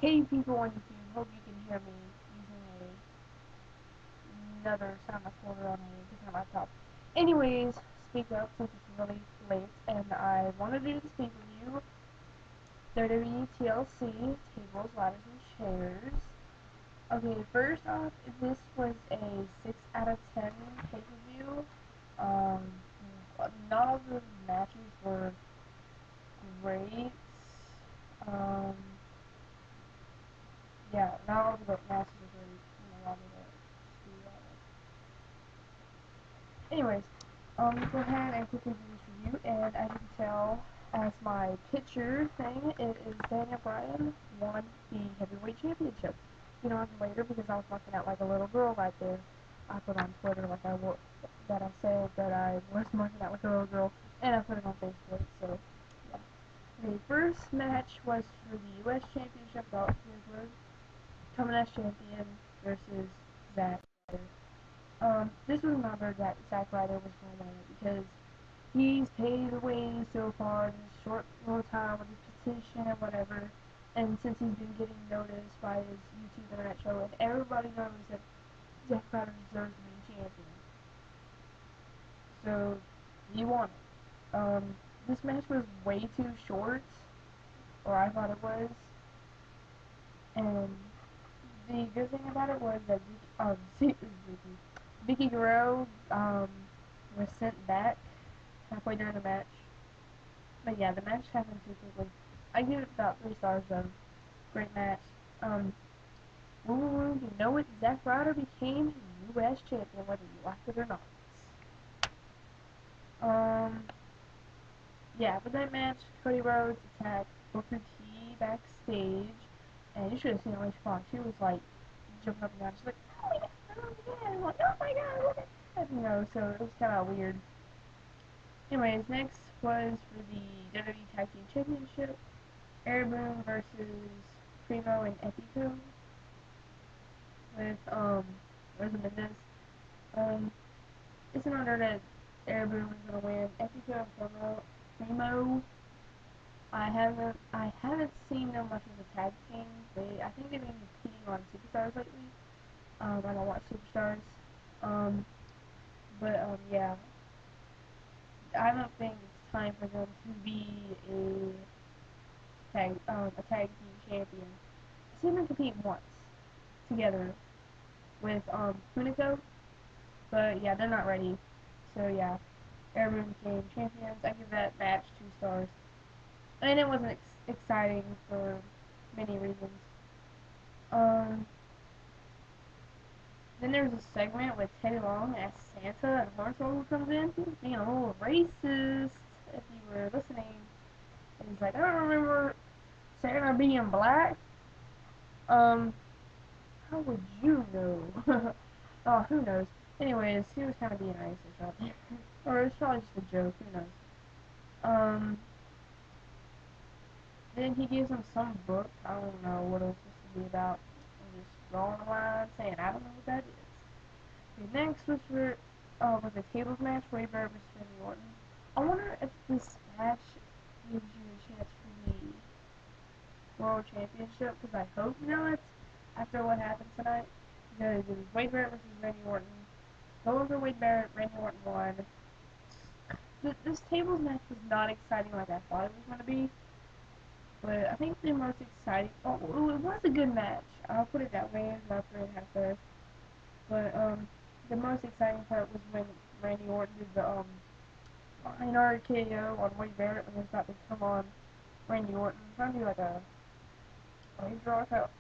Hey people on YouTube, hope you can hear me using another sound recorder on a different laptop. Anyways, speak up since it's really late and I wanted to speak with you. WWE TLC, tables, ladders, and chairs. Okay, first off, this was a 6 out of 10 pay-per-view. Um, not all the matches were great. Um, yeah, not all the matches were great. Allow me to speed Anyways, go ahead and quickly do this review, and as you can tell, as my picture thing, it is Daniel Bryan won the heavyweight championship. You know, later because I was marking out like a little girl right there. I put on Twitter like that I said that I was marking out like a little girl, and I put it on Facebook. So yeah. The first match was for the U.S. Championship belt. Ziggler coming as champion versus Zack. This was another that Zack Ryder was going to win because he's paved the way so far in this short little time with his petition and whatever. And since he's been getting noticed by his YouTube internet show, and everybody knows that Zack Ryder deserves to be champion. So he won it. This match was way too short, or I thought it was. And the good thing about it was that Vicky Guerrero was sent back halfway during the match. But yeah, the match happened too quickly. I give it about 3 stars though. Great match. You know it, Zack Ryder became U.S. champion whether you like it or not. Yeah, but that match, Cody Rhodes attacked Booker T backstage, and you should have seen Alicia Fox. She was like jumping up and down. She's like, oh my god, oh my god, like, oh my god, look at that. You know, so it was kind of weird. Anyways, next was for the WWE Tag Team Championship. Air Boom versus Primo and Epico with Rosa Mendez. It's an honor that Air Boom is gonna win. Epico and Primo. I haven't seen them much as a tag team. I think they've been competing on Superstars lately. I don't watch Superstars. Um, yeah, I don't think it's time for them to be a tag team champion. I've seen them compete once together with Hunico, but yeah, they're not ready. So yeah, everyone became champions. I give that match 2 stars, and it wasn't exciting for many reasons. Um, then there's a segment with Teddy Long as Santa and Hornswoggle comes in. He was being a little racist, if you were listening. And he's like, I don't remember Santa being black. Um, how would you know? Oh, who knows? Anyways, he was kind of being racist out there. Or it's probably just a joke, who knows. Um, then he gives him some book. I don't know what it was supposed to be about. And just drawing a line saying, I don't know what that is. Okay, next was for was a tables match, Wade Barrett versus Randy Orton. I wonder if this match gives you a chance for the World Championship, because I hope not after what happened tonight. Because it was Wade Barrett versus Randy Orton. Go over Wade Barrett, Randy Orton won. This tables match was not exciting like I thought it was going to be. But I think the most exciting, it was a good match. I'll put it that way. It was about 3.5 stars. But the most exciting part was when Randy Orton did the flying RKO on Wade Barrett when he was about to come on Randy Orton. Trying to do like a leg drop out,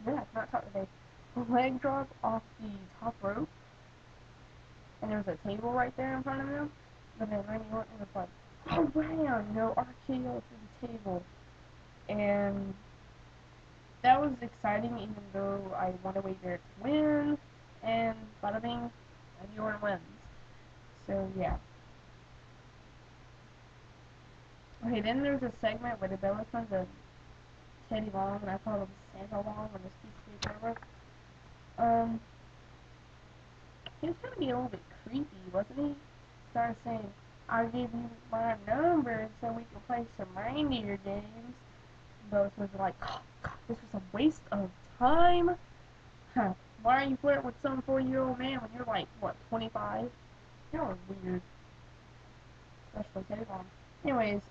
not top today. Leg drop off the top rope, and there was a table right there in front of him. But then Randy Orton was like, oh wow, no RKO through the table, and that was exciting. Even though I wanted Wade Barrett to win, and bada bing, Randy Orton wins. So yeah. Okay, then there's a segment where the Bella comes to Teddy Long, and I call him Santa Long on this piece of paper. He was gonna be a little bit creepy, wasn't he? Started saying, I'll give you my number so we can play some reindeer games. Both was like, this was a waste of time. Huh. Why are you flirting with some 40-year-old man when you're like, what, 25? You're weird. Especially Tavon. Anyways,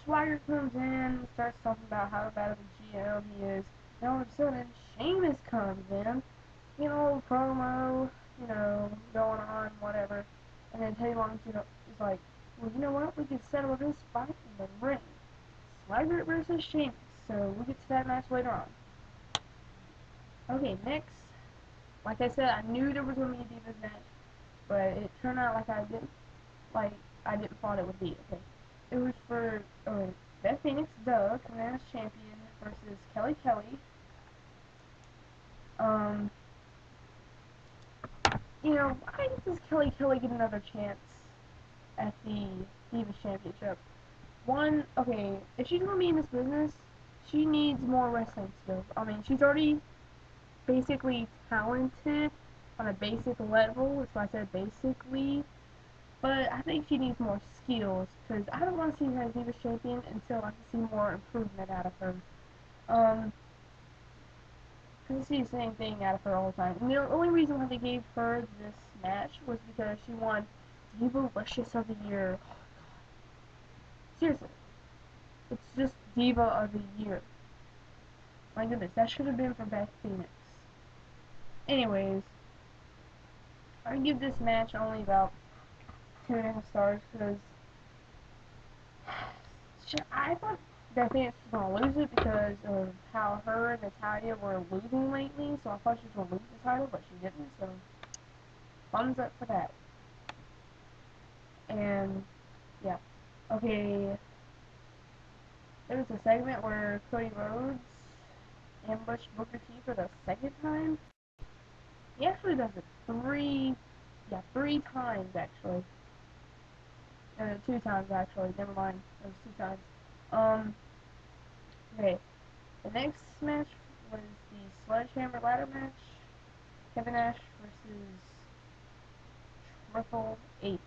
Swagger comes in, starts talking about how bad of a GM he is, and all of a sudden, Sheamus comes in, you know, promo, you know, going on, whatever, and then Tavon, you know, is like, well, you know what, we can settle this fight in the ring. Swagger versus Sheamus, so we'll get to that match later on. Okay, next, like I said, I knew there was going to be a Divas match, but it turned out like I didn't thought it would be. Okay, it was for Beth Phoenix, coming in as champion versus Kelly Kelly. You know, why does Kelly Kelly get another chance at the Divas Championship? One, okay, if she's gonna be in this business, she needs more wrestling skills. I mean, she's already basically talented on a basic level, that's why I said basically, but I think she needs more skills, because I don't want to see her as Divas Champion until I can see more improvement out of her. I see the same thing out of her all the time. And the only reason why they gave her this match was because she won Diva-licious of the Year. Seriously. It's just Diva of the Year. My goodness, that should have been for Beth Phoenix. Anyways, I give this match only about 2.5 stars because I thought Beth Phoenix was going to lose it because of how her and Natalya were losing lately, so I thought she was going to lose the title, but she didn't, so thumbs up for that. And, yeah. Okay, there was a segment where Cody Rhodes ambushed Booker T for the second time. He actually does it three times, actually. 2 times, actually. Never mind. It was 2 times. Okay. The next match was the Sledgehammer Ladder match. Kevin Nash versus Triple H.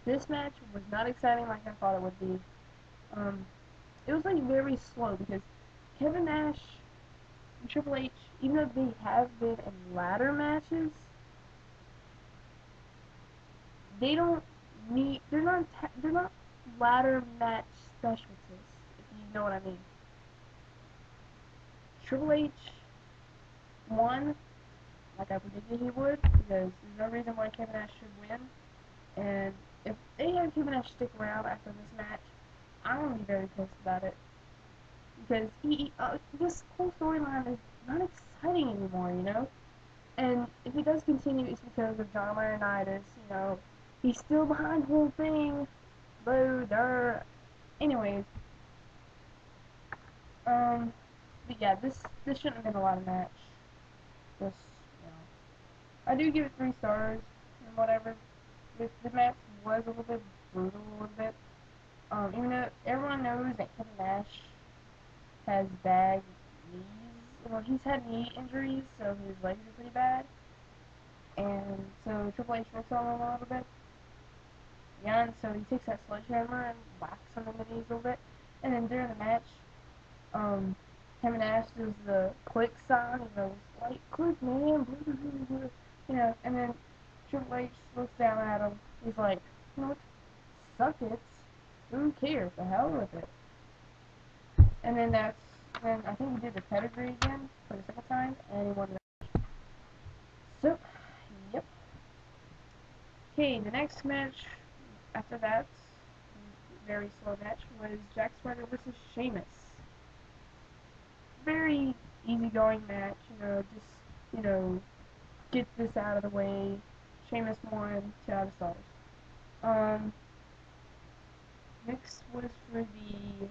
This match was not exciting like I thought it would be. It was like very slow because Kevin Nash and Triple H, even though they have been in ladder matches, they're not ladder match specialists, if you know what I mean. Triple H won, like I predicted he would, because there's no reason why Kevin Nash should win. And if they have Kevin Nash stick around after this match, I'm gonna be very pissed about it. Because this whole storyline is not exciting anymore, you know? And if it does continue, it's because of John Laurinaitis, you know? He's still behind the whole thing. Boo, durr. Anyways. But yeah, this shouldn't have been a lot of match. Just, you know. I do give it 3 stars and whatever. The match was a little bit brutal, a little bit. Even though everyone knows that Kevin Nash has bad knees. Well, he's had knee injuries, so his legs are pretty bad. And so Triple H works on him a little bit. Yeah, and so he takes that sledgehammer and whacks him in the knees a little bit. And then during the match, Kevin Nash does the click sign. He goes, like, click, man. You know, and then Triple H looks down at him. He's like, you know what? Suck it. Who cares? The hell with it. And then then I think he did the pedigree again for the second time, and he won the match. So, yep. Okay, the next match after that, very slow match, was Jack Swagger versus Sheamus. Very easygoing match, you know, just, you know, get this out of the way. Sheamus won, 2 out of stars. Next was for the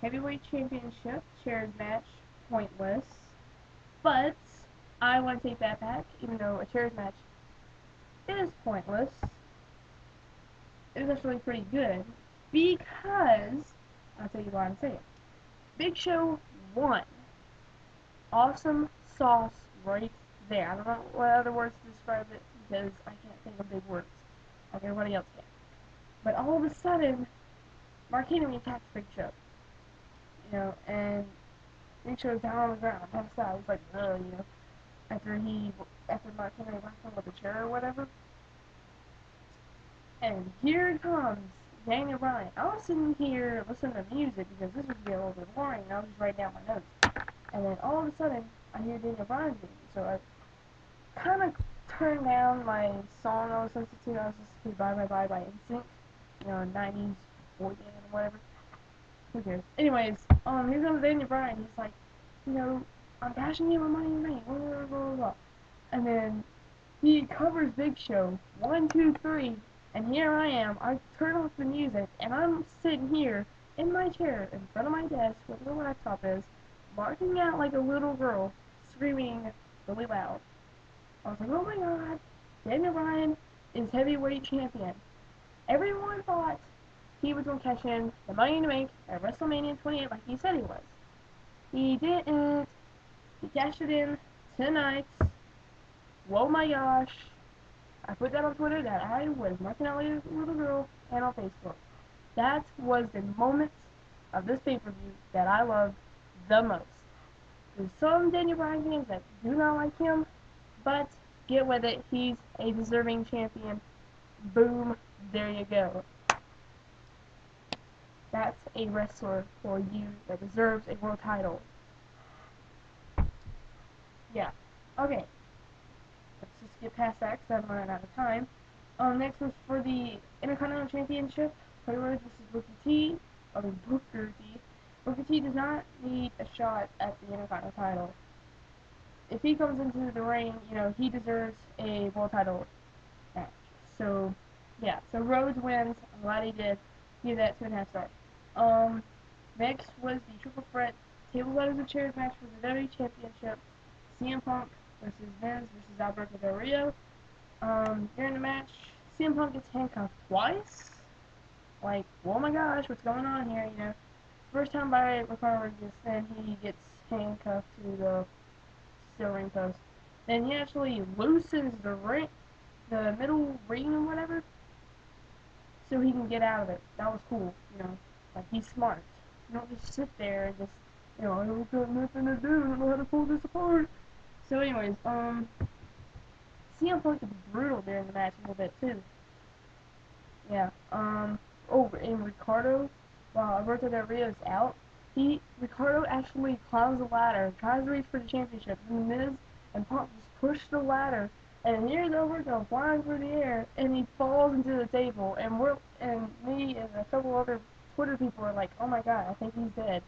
Heavyweight Championship chairs match, pointless. But I want to take that back, even though a chairs match is pointless. It was actually pretty good, because, I'll tell you why I'm saying. Big Show won. Awesome sauce right there. I don't know what other words to describe it, because I can't think of big words, like everybody else can. But all of a sudden, Mark Henry attacks Big Show, and Big Show's down on the ground, passed out. He's like, after Mark Henry whacked him with a chair or whatever. And here comes Daniel Bryan. I was sitting here listening to music because this would be a little bit boring, and I was just writing down my notes. And then all of a sudden, I hear Daniel Bryan's music, so I kind of turned down my song I was listening to. I was listening to Bye Bye Bye by NSYNC, 90s boy band or whatever. Who cares? Anyways, here comes Daniel Bryan. He's like, I'm bashing you on Money in the Bank, blah, blah, blah, blah. And then he covers Big Show, 1, 2, 3, and here I am. I turn off the music, and I'm sitting here in my chair in front of my desk where the laptop is, marking out like a little girl, screaming really loud. I was like, oh my god, Daniel Bryan is heavyweight champion. Everyone thought he was going to cash in the Money in the Bank at WrestleMania 28 like he said he was. He didn't. He cashed it in tonight. Whoa my gosh. I put that on Twitter that I was marking out like a little girl, and on Facebook. That was the moment of this pay-per-view that I loved the most. There's some Daniel Bryan fans that do not like him, but get with it, he's a deserving champion. Boom, there you go. That's a wrestler for you that deserves a world title. Yeah. Okay. Let's just get past that because I'm running out of time. Next was for the Intercontinental Championship. This is Booker T. Booker T. Booker T does not need a shot at the Intercontinental title. If he comes into the ring, he deserves a world title match. So, yeah. So Rhodes wins. I'm glad he did. Give that 2.5 stars. Next was the Triple Threat Table Letters and Chairs match for the WWE Championship. CM Punk versus Vince versus Alberto Del Rio. During the match, CM Punk gets handcuffed twice. Like, oh my gosh, what's going on here, First time by Ricardo Rodriguez, then he gets handcuffed to the steel ring post. Then he actually loosens the middle ring or whatever, so he can get out of it. That was cool, Like, he's smart. You don't just sit there and just, I don't got nothing to do, I don't know how to pull this apart. So anyways, CM Punk is brutal during the match a little bit too. Yeah. And Ricardo, while Alberto Del Rio is out, Ricardo actually climbs the ladder, tries to reach for the championship. And Miz and Punk just push the ladder, and here's Alberto flying through the air, and he falls into the table. And me and a couple other Twitter people are like, oh my god, I think he's dead.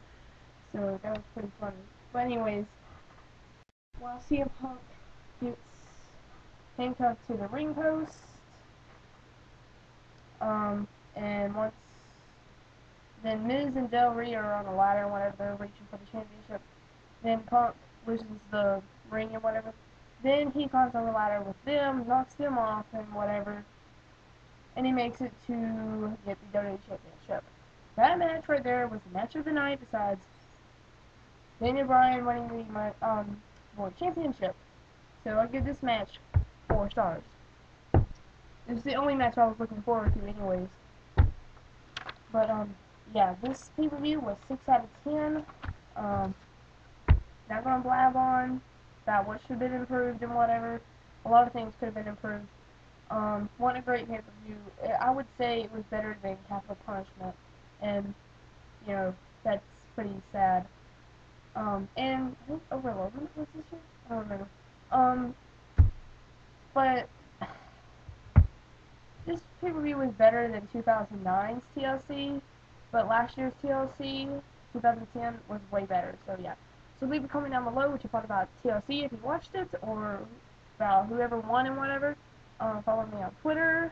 So that was pretty funny. But anyways, while CM Punk gets handcuffed to the ring post, and then Miz and Del Rio are on the ladder and whatever, they're reaching for the championship. Then Punk loosens the ring and whatever. Then he climbs on the ladder with them, knocks them off and whatever, and he makes it to get the WWE Championship. That match right there was the match of the night, besides Daniel Bryan winning the World Championship. So I'll give this match 4 stars. It was the only match I was looking forward to anyways. But, yeah, this pay-per-view was 6 out of 10. Not gonna blab on about what should have been improved and whatever. A lot of things could have been improved. What a great pay-per-view. I would say it was better than Capital Punishment. And, that's pretty sad. And I think Overloaded was this year? I don't remember. But this pay-per-view was better than 2009's TLC, but last year's TLC, 2010, was way better, so yeah. So leave a comment down below what you thought about TLC if you watched it, or about whoever won and whatever. Follow me on Twitter.